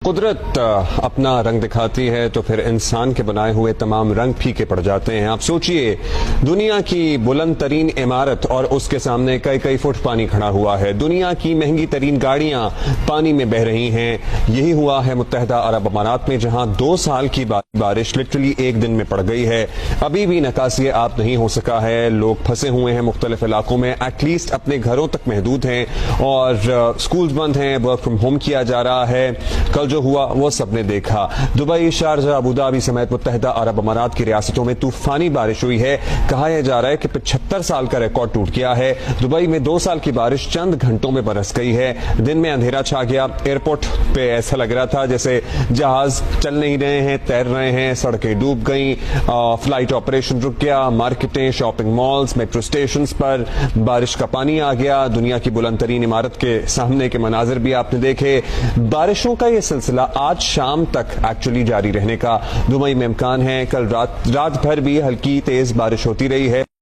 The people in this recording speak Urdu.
قدرت اپنا رنگ دکھاتی ہے تو پھر انسان کے بنائے ہوئے تمام رنگ پھیکے پڑ جاتے ہیں۔ آپ سوچئے دنیا کی بلند ترین عمارت اور اس کے سامنے کئی فٹ پانی کھڑا ہوا ہے، دنیا کی مہنگی ترین گاڑیاں پانی میں بہہ رہی ہیں۔ یہی ہوا ہے متحدہ عرب امارات میں، جہاں 2 سال کی بارش لٹرلی ایک دن میں پڑ گئی ہے۔ ابھی بھی نکاسی آب نہیں ہو سکا ہے، لوگ پھنسے ہوئے ہیں مختلف علاقوں میں، ایٹ لیسٹ اپنے گھروں تک محدود ہیں اور سکولز بند ہیں، ورک فرام ہوم کیا جا رہا ہے۔ کل جو ہوا وہ سب نے دیکھا، دبئی، شارجہ، ابوظہبی سمیت متحدہ عرب امارات کی ریاستوں میں طوفانی بارش ہوئی ہے۔ کہا یہ جا رہا ہے کہ 75 سال کا ریکارڈ ٹوٹ گیا ہے۔ دبئی میں 2 سال کی بارش چند گھنٹوں میں برس گئی ہے، دن میں اندھیرا چھا گیا، ایئرپورٹ پہ ایسا لگ رہا تھا جیسے جہاز چل نہیں رہے ہیں، تیر رہے ہیں، سڑکیں ڈوب گئیں، فلائٹ آپریشن رک گیا، مارکیٹیں، شاپنگ مالز، میٹرو اسٹیشنز پر بارش کا پانی آ گیا۔ دنیا کی بلند ترین عمارت کے سامنے کے مناظر بھی آپ نے دیکھے۔ بارشوں کا یہ سلسلہ آج شام تک ایکچولی جاری رہنے کا دبئی میں امکان ہے۔ کل رات بھر بھی ہلکی تیز بارش ہوتی رہی ہے۔